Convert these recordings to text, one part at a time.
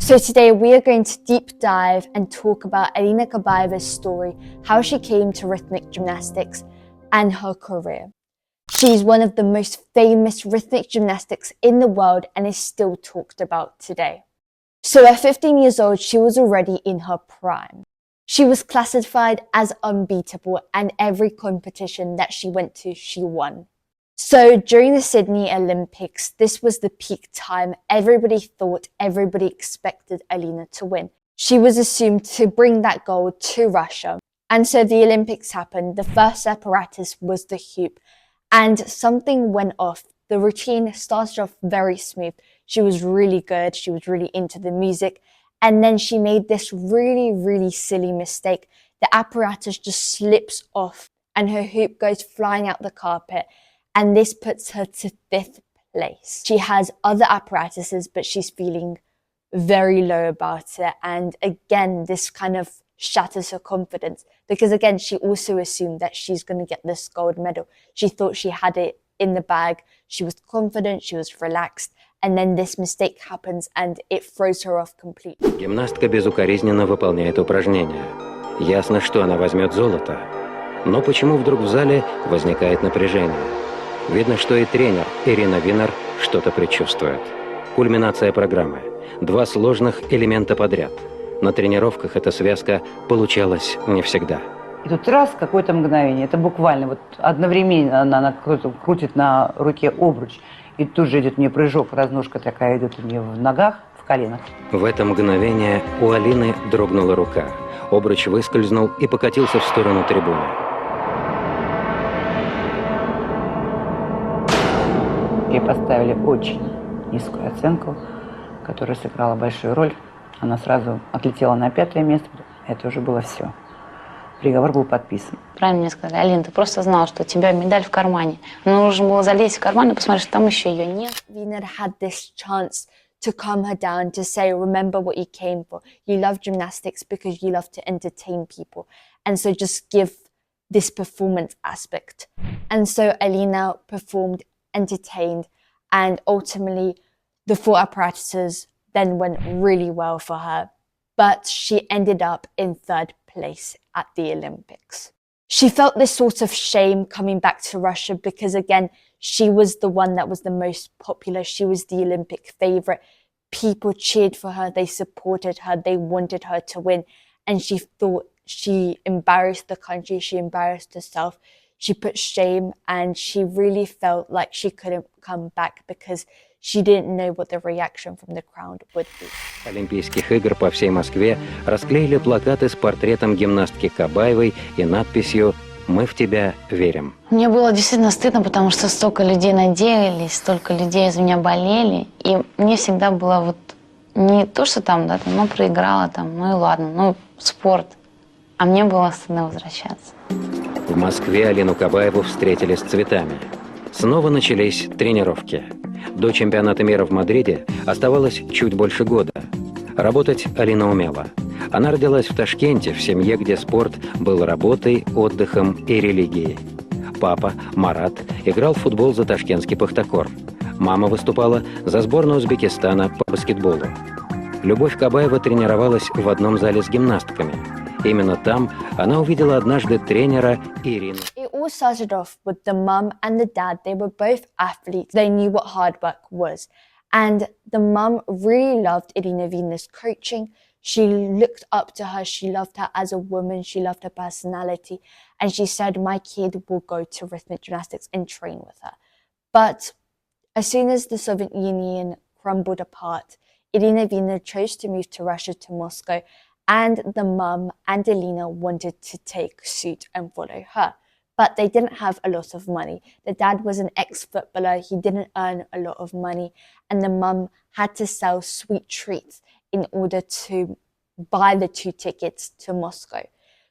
So today we are going to deep dive and talk about Alina Kabaeva's story, how she came to rhythmic gymnastics and her career. She's one of the most famous rhythmic gymnastics in the world and is still talked about today. So at 15 years old, she was already in her prime. She was classified as unbeatable and every competition that she went to, she won. So during the Sydney Olympics, this was the peak time. Everybody thought, everybody expected Alina to win. She was assumed to bring that gold to Russia. And so the Olympics happened. The first apparatus was the hoop. And something went off. The routine started off very smooth. She was really good. She was really into the music. And then she made this really, really silly mistake. The apparatus just slips off and her hoop goes flying out the carpet. And this puts her to 5th place. She has other apparatuses, but she's feeling very low about it. And again, this kind of shatters her confidence because again, she also assumed that she's going to get this gold medal. She thought she had it in the bag. She was confident, she was relaxed. And then this mistake happens and it throws her off completely. Гимнастка безукоризненно выполняет упражнения. Ясно, что она возьмет золото. Но почему вдруг в зале возникает напряжение? Видно, что и тренер Ирина Винер что-то предчувствует. Кульминация программы. 2 сложных элемента подряд. На тренировках эта связка получалась не всегда. И тут раз, какое-то мгновение, это буквально вот одновременно она крутит на руке обруч, и тут же идет у нее прыжок, разножка такая идет у нее в ногах, в коленах. В это мгновение у Алины дрогнула рука. Обруч выскользнул и покатился в сторону трибуны. Ей поставили очень низкую оценку, которая сыграла большую роль. Она сразу отлетела на 5-е место. Это уже было все. Приговор был подписан. Правильно мне сказали: Алина, ты просто знала, что у тебя медаль в кармане. Но нужно было залезть в карман и посмотреть, что там еще ее нет. Vina had this chance to calm her down, to say, remember what you came for. You love gymnastics because you love to entertain people. And so just give this performance aspect. And so Alina performed, entertained, and ultimately the 4 apparatuses then went really well for her. But she ended up in 3rd place at the Olympics. She felt this sort of shame coming back to Russia because again, she was the one that was the most popular. She was the Olympic favorite. People cheered for her. They supported her. They wanted her to win. And she thought she embarrassed the country. She embarrassed herself. She put shame and she really felt like she couldn't come back because she didn't know what the reaction from the crowd would be. Олимпийских игр по всей Москве расклеили плакаты с портретом гимнастки Кабаевой и надписью «Мы в тебя верим». Мне было действительно стыдно, потому что столько людей надеялись, столько людей за меня болели. И мне всегда было вот не то, что там, да, ну проиграла там, ну и ладно, ну спорт. А мне было стыдно возвращаться. В Москве Алину Кабаеву встретили с цветами. Снова начались тренировки. До чемпионата мира в Мадриде оставалось чуть больше года. Работать Алина умела. Она родилась в Ташкенте, в семье, где спорт был работой, отдыхом и религией. Папа, Марат, играл в футбол за ташкентский «Пахтакор». Мама выступала за сборную Узбекистана по баскетболу. Любовь Кабаева тренировалась в одном зале с гимнастками. Именно там она увидела однажды тренера Ирину. It all started off with the mum and the dad. They were both athletes. They knew what hard work was. And the mum really loved Irina Vina's coaching. She looked up to her. She loved her as a woman. She loved her personality. And she said, my kid will go to rhythmic gymnastics and train with her. But as soon as the Soviet Union crumbled apart, Irina Vina chose to move to Russia, to Moscow. And the mum and Alina wanted to take suit and follow her. But they didn't have a lot of money. The dad was an ex-footballer. He didn't earn a lot of money. And the mum had to sell sweet treats in order to buy the 2 tickets to Moscow.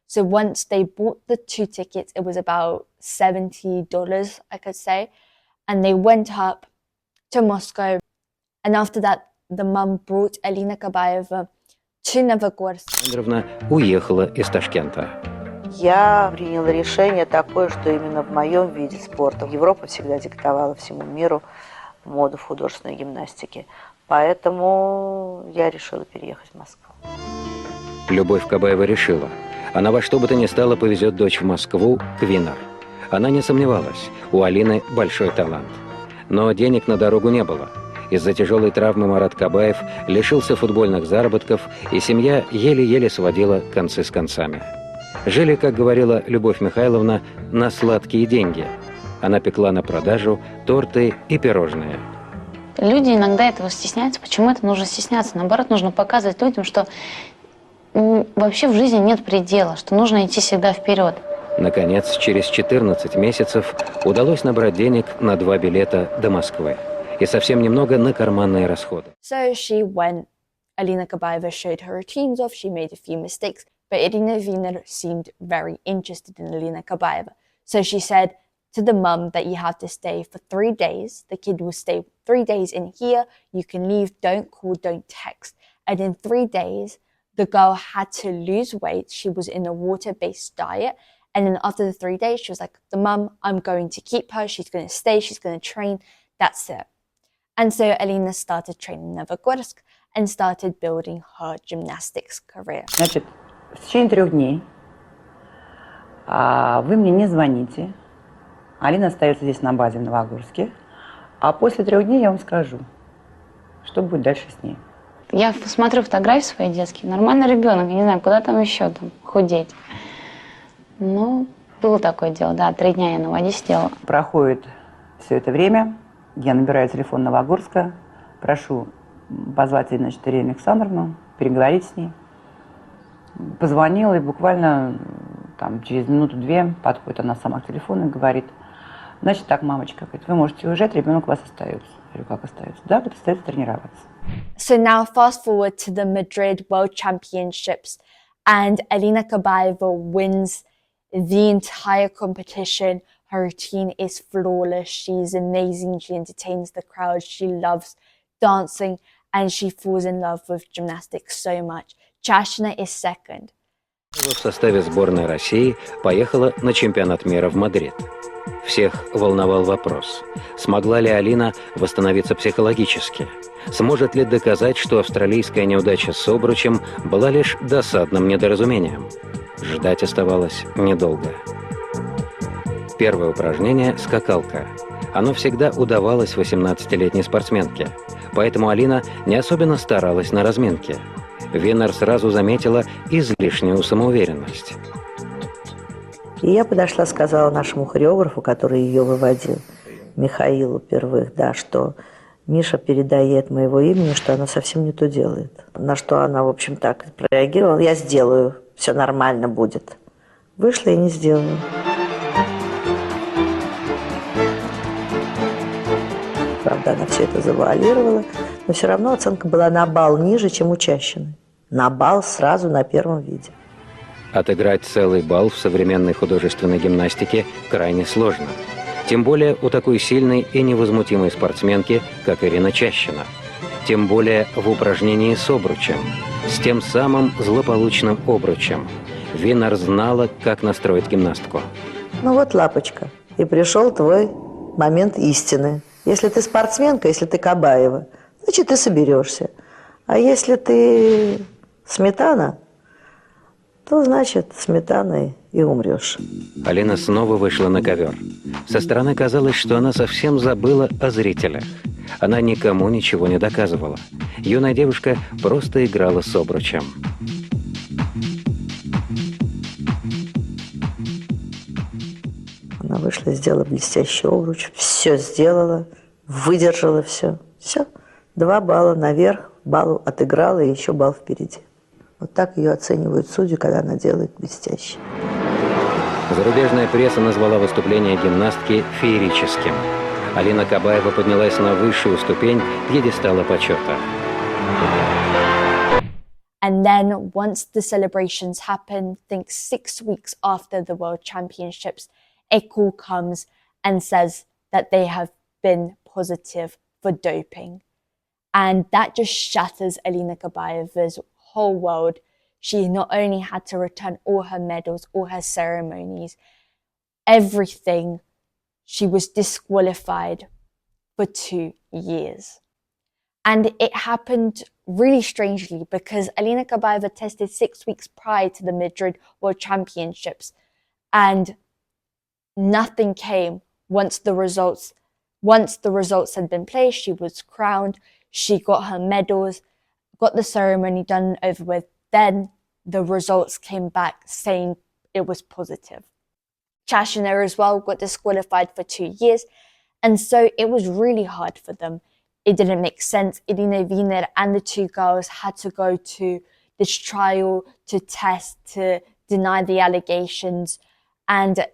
So once they bought the 2 tickets, it was about $70, I could say. And they went up to Moscow. And after that, the mum brought Alina Kabaeva to Novogorsk. Александровна уехала из Ташкента. Я приняла решение такое, что именно в моем виде спорта Европа всегда диктовала всему миру моду в художественной гимнастике. Поэтому я решила переехать в Москву. Любовь Кабаева решила, она во что бы то ни стало повезет дочь в Москву к Виннер. Она не сомневалась, у Алины большой талант. Но денег на дорогу не было. Из-за тяжелой травмы Марат Кабаев лишился футбольных заработков, и семья еле-еле сводила концы с концами. Жили, как говорила Любовь Михайловна, на сладкие деньги. Она пекла на продажу торты и пирожные. Люди иногда этого стесняются. Почему это нужно стесняться? Наоборот, нужно показывать людям, что вообще в жизни нет предела, что нужно идти всегда вперед. Наконец, через 14 месяцев удалось набрать денег на 2 билета до Москвы. И совсем немного на карманные расходы. So she went. Alina Kabaeva showed her routines off. She made a few mistakes, but Irina Viner seemed very interested in Alina Kabaeva. So she said to the mum that you have to stay for 3 days. The kid will stay 3 days in here. You can leave, don't call, don't text. And in 3 days, the girl had to lose weight. She was in a water-based diet. And then after the 3 days, she was like, the mum, I'm going to keep her. She's going to stay. She's going to train. That's it. And so Alina started training in Novogorsk and started building her gymnastics career. Значит, в течение 3 дней вы мне не звоните. Алина остается здесь на базе в Новогорске. А после 3 дней я вам скажу, что будет дальше с ней. Я смотрю фотографии свои детские. Нормальный ребенок, я не знаю, куда там еще там худеть. Ну, было такое дело, да, 3 дня я на воде сидела. Проходит все это время. Я набираю телефон Новогорска, прошу позвать, значит, Ирину Александровну, переговорить с ней. Позвонила, и буквально там, через 1-2 подходит она сама к телефону и говорит: значит так, мамочка, говорит, вы можете уезжать, ребенок у вас остается. Я говорю, как остается? Да, говорит, остается тренироваться. So now fast forward to the Madrid World Championships, and Alina Kabaeva wins the entire competition. Her routine is flawless. She's amazing. She entertains the crowd. She loves dancing, and she falls in love with gymnastics so much. Chashina is second. В составе сборной России поехала на чемпионат мира в Мадрид. Всех волновал вопрос, смогла ли Алина восстановиться психологически? Сможет ли доказать, что австралийская неудача с обручем была лишь досадным недоразумением? Ждать оставалось недолго. Первое упражнение – скакалка. Оно всегда удавалось 18-летней спортсменке, поэтому Алина не особенно старалась на разминке. Винер сразу заметила излишнюю самоуверенность. И я подошла, сказала нашему хореографу, который ее выводил, Михаилу Первых, да, что Миша передает моего имени, что она совсем не то делает. На что она, в общем, так прореагировала: я сделаю, все нормально будет. Вышла и не сделала. Правда, она все это завуалировала, но все равно оценка была на балл ниже, чем у Чащиной. На балл сразу на первом виде. Отыграть целый балл в современной художественной гимнастике крайне сложно. Тем более у такой сильной и невозмутимой спортсменки, как Ирина Чащина. Тем более в упражнении с обручем. С тем самым злополучным обручем. Винер знала, как настроить гимнастку. Ну вот, лапочка, и пришел твой момент истины. Если ты спортсменка, если ты Кабаева, значит, ты соберешься. А если ты сметана, то, значит, сметаной и умрешь. Алина снова вышла на ковер. Со стороны казалось, что она совсем забыла о зрителях. Она никому ничего не доказывала. Юная девушка просто играла с обручем. Она вышла и сделала блестящий обруч. Все сделала, выдержала все. Все. 2 балла наверх, балл отыграла и еще балл впереди. Вот так ее оценивают судьи, когда она делает блестяще. Зарубежная пресса назвала выступление гимнастки феерическим. Алина Кабаева поднялась на высшую ступень пьедестала почета. And then once the celebrations happen, I think 6 weeks after the World Championships, a call comes and says that they have been positive for doping. And that just shatters Alina Kabaeva's whole world. She not only had to return all her medals, all her ceremonies, everything. She was disqualified for 2 years. And it happened really strangely because Alina Kabaeva tested 6 weeks prior to the Madrid World Championships, and nothing came once the results had been placed. She was crowned, she got her medals, got the ceremony done and over with. Then the results came back saying it was positive. Chashina as well got disqualified for 2 years, and so it was really hard for them. It didn't make sense. Irina Wiener and the two girls had to go to this trial to test, to deny the allegations, and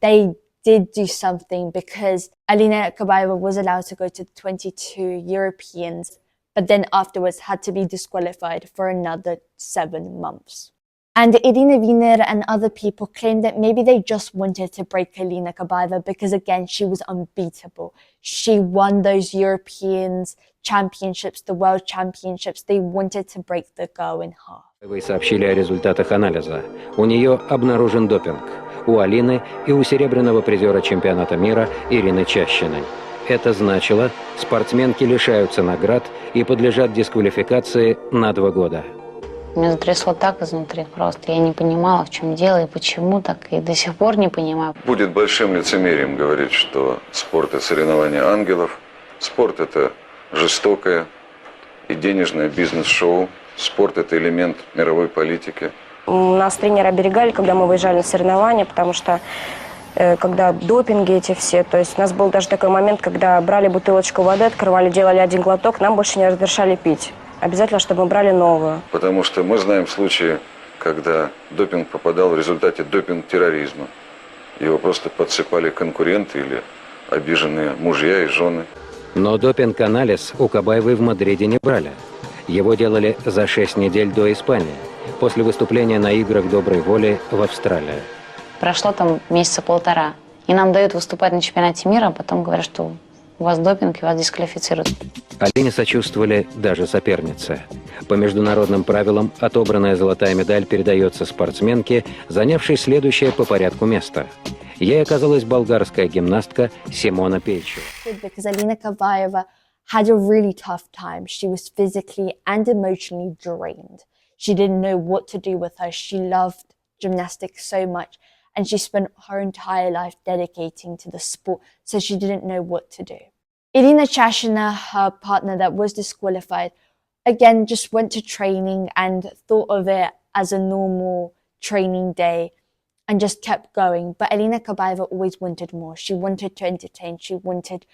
they did do something because Alina Kabaeva was allowed to go to the 22 Europeans, but then afterwards had to be disqualified for another 7 months. And Irina Wiener and other people claimed that maybe they just wanted to break Alina Kabaeva because, again, she was unbeatable. She won those Europeans championships, the World Championships. They wanted to break the girl in half. Вы сообщили о результатах анализа. У нее обнаружен допинг. У Алины и у серебряного призера чемпионата мира Ирины Чащиной. Это значило, спортсменки лишаются наград и подлежат дисквалификации на 2 года. Меня затрясло так изнутри просто. Я не понимала, в чем дело и почему так, и до сих пор не понимаю. Будет большим лицемерием говорить, что спорт – это соревнование ангелов. Спорт – это жестокое и денежное бизнес-шоу. Спорт – это элемент мировой политики. Нас тренеры оберегали, когда мы выезжали на соревнования, потому что когда допинги эти все, то есть у нас был даже такой момент, когда брали бутылочку воды, открывали, делали 1 глоток, нам больше не разрешали пить. Обязательно, чтобы мы брали новую. Потому что мы знаем случаи, когда допинг попадал в результате допинг-терроризма. Его просто подсыпали конкуренты или обиженные мужья и жены. Но допинг-анализ у Кабаевой в Мадриде не брали. Его делали за 6 недель до Испании, после выступления на играх доброй воли в Австралии. Прошло там 1-1.5 месяца, и нам дают выступать на чемпионате мира, а потом говорят, что у вас допинг, и вас дисквалифицируют. Алине сочувствовали даже соперницы. По международным правилам отобранная золотая медаль передается спортсменке, занявшей следующее по порядку место. Ей оказалась болгарская гимнастка Симона Пейчо. Because Alina Kabaeva had a really tough time. She was physically and emotionally drained. She didn't know what to do with her. She loved gymnastics so much, and she spent her entire life dedicating to the sport, so she didn't know what to do. Irina Chashina, her partner that was disqualified, again just went to training and thought of it as a normal training day and just kept going. But Alina Kabaeva always wanted more. She wanted to entertain. She wanted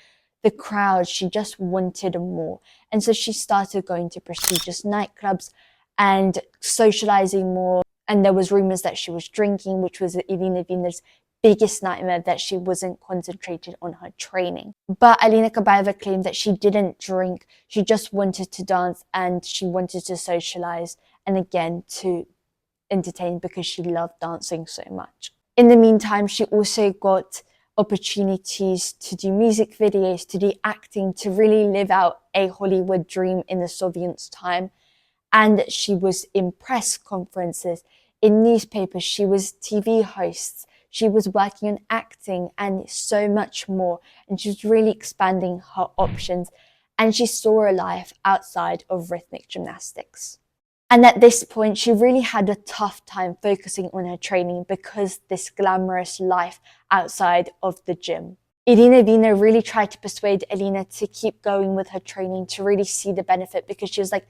the crowd. She just wanted more. And so she started going to prestigious nightclubs and socializing more. And there was rumors that she was drinking, which was Irina Wiener's biggest nightmare, that she wasn't concentrated on her training. But Alina Kabaeva claimed that she didn't drink. She just wanted to dance and she wanted to socialize and again to entertain because she loved dancing so much. In the meantime, she also got opportunities to do music videos, to do acting, to really live out a Hollywood dream in the Soviets' time. And she was in press conferences, in newspapers, she was TV hosts, she was working on acting and so much more. And she was really expanding her options. And she saw a life outside of rhythmic gymnastics. And at this point, she really had a tough time focusing on her training because this glamorous life outside of the gym. Irina Wiener really tried to persuade Alina to keep going with her training, to really see the benefit, because she was like,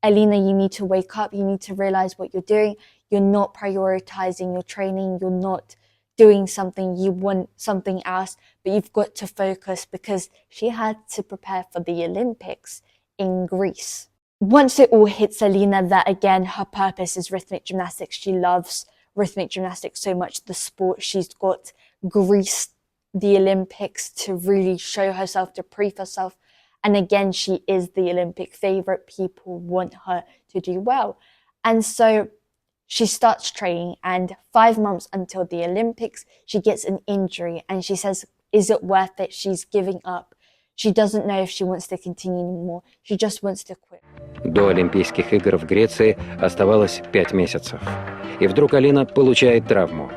Alina, you need to wake up. You need to realize what you're doing. You're not prioritizing your training. You're not doing something. You want something else, but you've got to focus, because she had to prepare for the Olympics in Greece. Once it all hits Alina that, again, her purpose is rhythmic gymnastics. She loves rhythmic gymnastics so much, the sport. She's got Greece, the Olympics, to really show herself, to prove herself. And again, she is the Olympic favorite. People want her to do well. And so she starts training, and 5 months until the Olympics, she gets an injury, and she says, is it worth it? She's giving up. She doesn't know if she wants to continue anymore. She just wants to quit. До Олимпийских игр в Греции оставалось 5 месяцев. И вдруг Алина получает травму.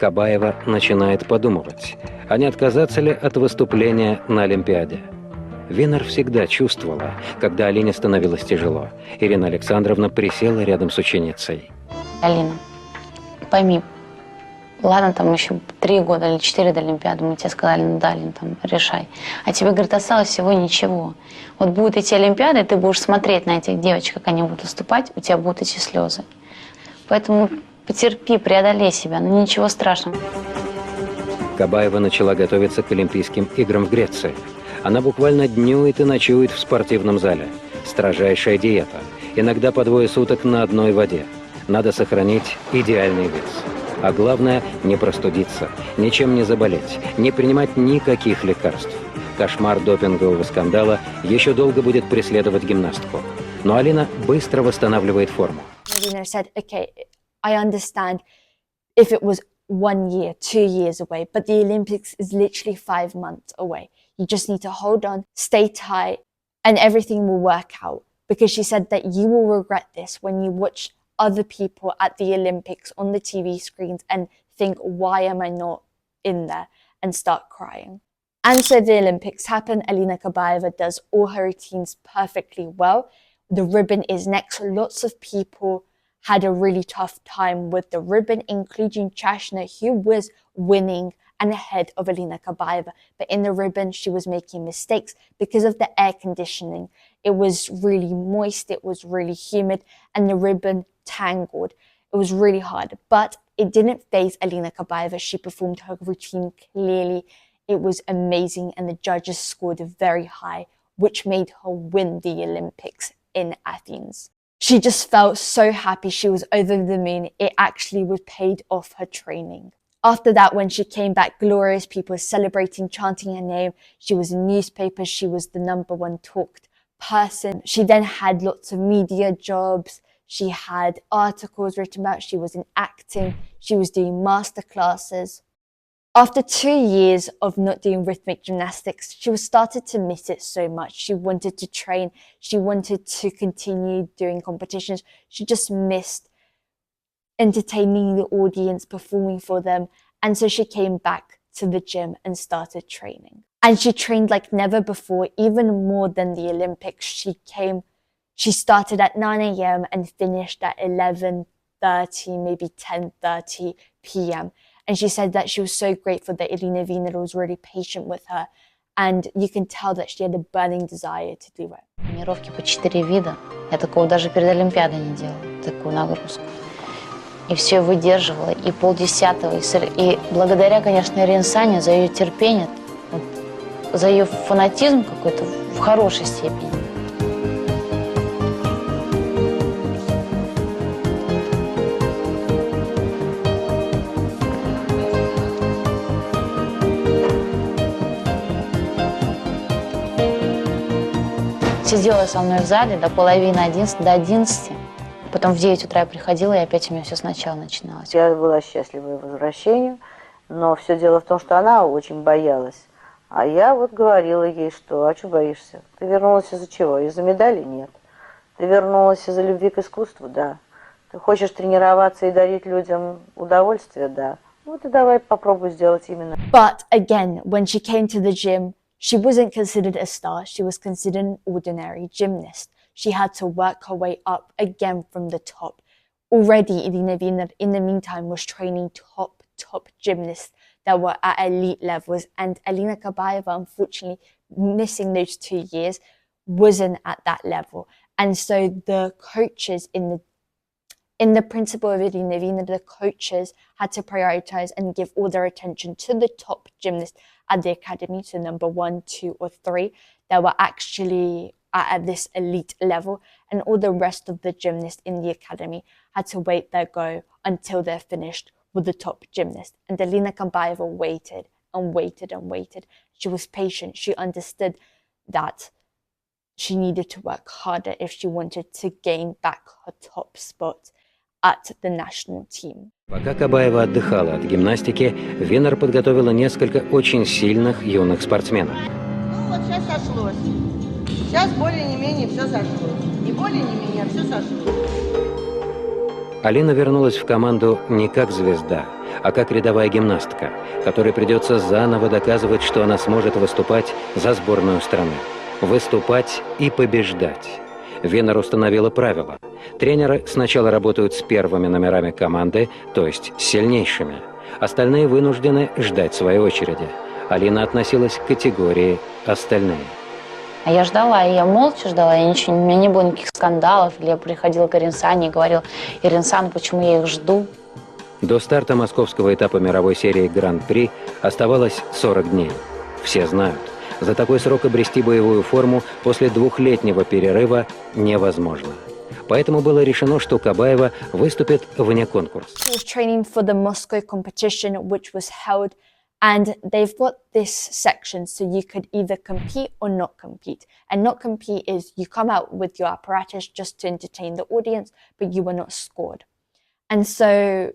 Кабаева начинает подумывать, а не отказаться ли от выступления на Олимпиаде. Винер всегда чувствовала, когда Алине становилось тяжело. Ирина Александровна присела рядом с ученицей. Алина, пойми, ладно, там еще 3 года или 4 до Олимпиады, мы тебе сказали, ну да, Алин, там, решай. А тебе, говорит, осталось всего ничего. Вот будет идти Олимпиада, и ты будешь смотреть на этих девочек, как они будут выступать, у тебя будут идти слезы. Поэтому потерпи, преодолей себя, ну ничего страшного. Кабаева начала готовиться к Олимпийским играм в Греции. Она буквально днюет и ночует в спортивном зале. Строжайшая диета. Иногда по 2 суток на одной воде. Надо сохранить идеальный вес. А главное, не простудиться, ничем не заболеть, не принимать никаких лекарств. Кошмар допингового скандала еще долго будет преследовать гимнастку. Но Алина быстро восстанавливает форму. Alina said, okay, I understand if it was 1 year, 2 years away, but the Olympics is literally 5 months away. You just need to hold on, stay tight, and everything will work out. Because she said that you will regret this when you watch other people at the Olympics on the TV screens and think, why am I not in there? And start crying. And so the Olympics happen. Alina Kabaeva does all her routines perfectly well. The ribbon is next. Lots of people had a really tough time with the ribbon, including Chashna, who was winning and ahead of Alina Kabaeva. But in the ribbon, she was making mistakes because of the air conditioning. It was really moist, it was really humid, and the ribbon tangled. It was really hard, but it didn't faze Alina Kabaeva. She performed her routine clearly. It was amazing, and the judges scored very high, which made her win the Olympics in Athens. She just felt so happy. She was over the moon. It actually was paid off her training. After that, when she came back glorious, people were celebrating, chanting her name. She was in newspapers. She was the #1 talked person. She then had lots of media jobs. She had articles written about. She was in acting. She was doing master classes. After 2 years of not doing rhythmic gymnastics, she was started to miss it so much. She wanted to train. She wanted to continue doing competitions. She just missed entertaining the audience, performing for them. And so she came back to the gym and started training. And she trained like never before, even more than the Olympics. She started at 9 a.m. and finished at 11:30, maybe 10:30 p.m. And she said that she was so grateful that Irina Wiener was really patient with her. And you can tell that she had a burning desire to do it. Тренировки по 4 вида. Я такого даже перед Олимпиадой не делала, такую нагрузку. И все выдерживала, и 9:30, и благодаря, конечно, Ирине Сане за ее терпение, вот, за ее фанатизм какой-то в хорошей степени. Сидела со мной в зале до половины 11, до 11. Потом в 9 утра я приходила, и опять у меня все сначала начиналось. Я была счастлива ее возвращению, но все дело в том, что она очень боялась. А я вот говорила ей, что, а что боишься? Ты вернулась из-за чего? Из-за медали? Нет. Ты вернулась из-за любви к искусству? Да. Ты хочешь тренироваться и дарить людям удовольствие? Да. Вот и давай попробуй сделать именно. But again, when she came to the gym, she wasn't considered a star. She was considered an ordinary gymnast. She had to work her way up again from the top. Already, Irina Wiener, in the meantime, was training top gymnasts that were at elite levels. And Alina Kabaeva, unfortunately, missing those 2 years, wasn't at that level. And so the coaches in the principle of Irina Wiener, the coaches had to prioritize and give all their attention to the top gymnasts at the academy, so #1, 2, or 3, that were actually at this elite level, and all the rest of the gymnasts in the academy had to wait their go until they're finished with the top gymnast. And Alina Kabaeva waited and waited and waited. She was patient. She understood that she needed to work harder if she wanted to gain back her top spot at the national team. Пока Кабаева отдыхала от гимнастики, Винер подготовила несколько очень сильных юных спортсменов. Ну вот сейчас сошлось. Сейчас более-менее все сошлось. Не более-менее, а все сошлось. Алина вернулась в команду не как звезда, а как рядовая гимнастка, которой придется заново доказывать, что она сможет выступать за сборную страны. выступать и побеждать. Винер установила правило. Тренеры сначала работают с первыми номерами команды, то есть с сильнейшими. Остальные вынуждены ждать своей очереди. Алина относилась к категории «остальные». А я ждала, и я молча ждала, у меня не было никаких скандалов, или я приходила к Иринсане и говорила: Иринсан, почему я их жду? До старта московского этапа мировой серии Гран-при оставалось 40 дней. Все знают, за такой срок обрести боевую форму после двухлетнего перерыва невозможно. Поэтому было решено, что Кабаева выступит вне конкурса. She was training for the Moscow competition, which was held, and they've got this section so you could either compete or not compete. And not compete is you come out with your apparatus just to entertain the audience, but you were not scored. And so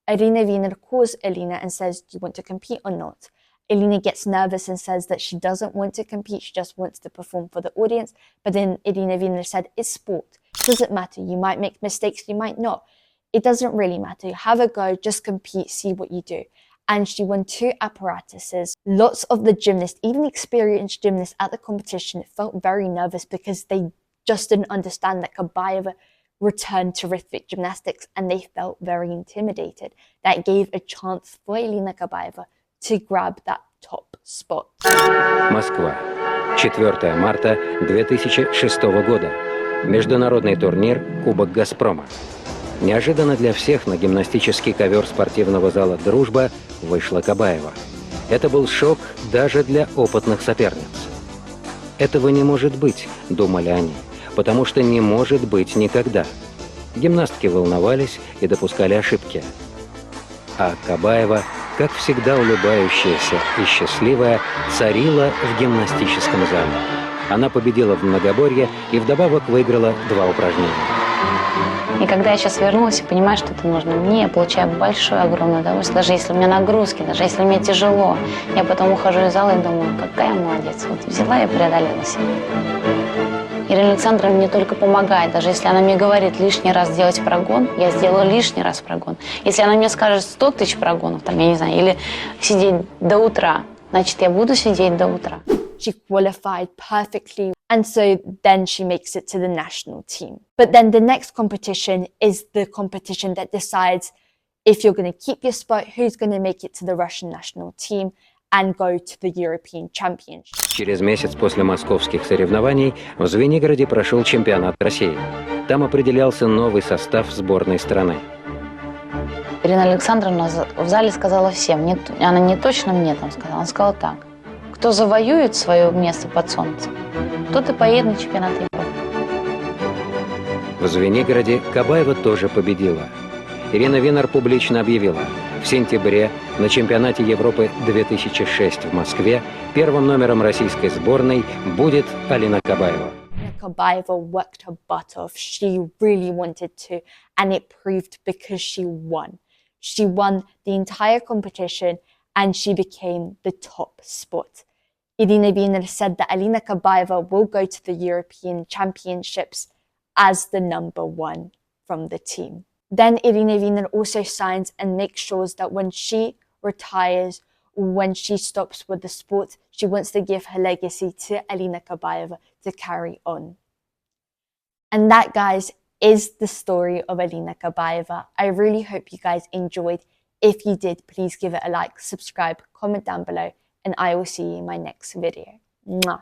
Irina Wiener calls Alina and says, do you want to compete or not? Alina gets nervous and says that she doesn't want to compete, she just wants to perform for the audience. But then Irina Wiener said, it's sport. It doesn't matter. You might make mistakes, you might not. It doesn't really matter. Have a go, just compete, see what you do. And she won 2 apparatuses. Lots of the gymnasts, even experienced gymnasts at the competition, felt very nervous because they just didn't understand that Kabaeva returned to rhythmic gymnastics, and they felt very intimidated. That gave a chance for Alina Kabaeva to grab that top spot. Москва. 4 марта 2006 года. Международный турнир «Кубок Газпрома». Неожиданно для всех на гимнастический ковер спортивного зала «Дружба» вышла Кабаева. Это был шок даже для опытных соперниц. «Этого не может быть», — думали они, потому что не может быть никогда. Гимнастки волновались и допускали ошибки. А Кабаева, как всегда улыбающаяся и счастливая, царила в гимнастическом зале. Она победила в многоборье и вдобавок выиграла 2 упражнения. И когда я сейчас вернулась и понимаю, что это нужно мне, я получаю большое, огромное удовольствие, даже если у меня нагрузки, даже если мне тяжело. Я потом ухожу из зала и думаю, какая молодец, вот взяла и преодолела себя. Ирина Александровна мне только помогает, даже если она мне говорит лишний раз сделать прогон, я сделаю лишний раз прогон. Если она мне скажет 100 тысяч прогонов, там, я не знаю, или сидеть до утра, значит, я буду сидеть до утра. She qualified perfectly, and so then she makes it to the national team. But then the next competition is the competition that decides if you're going to keep your spot, who's going to make it to the Russian national team and go to the European Championship. Через месяц после московских соревнований в Звенигороде прошел чемпионат России. Там определялся новый состав сборной страны. Ирина Александровна в зале сказала всем, она не точно мне там сказала, она сказала так: кто завоюет свое место под солнцем, тот и поедет на чемпионат Европы. В Звенигороде Кабаева тоже победила. Ирина Винер публично объявила: в сентябре на чемпионате Европы 2006 в Москве первым номером российской сборной будет Алина Кабаева. Kabaeva worked her butt off. She really wanted to, and it proved because she won. She won the entire competition and she became the top spot. Irina Wiener said that Alina Kabaeva will go to the European Championships as the number 1 from the team. Then Irina Wiener also signs and makes sure that when she retires, when she stops with the sport, she wants to give her legacy to Alina Kabaeva to carry on. And that, guys, is the story of Alina Kabaeva. I really hope you guys enjoyed. If you did, please give it a like, subscribe, comment down below, and I will see you in my next video. Mwah.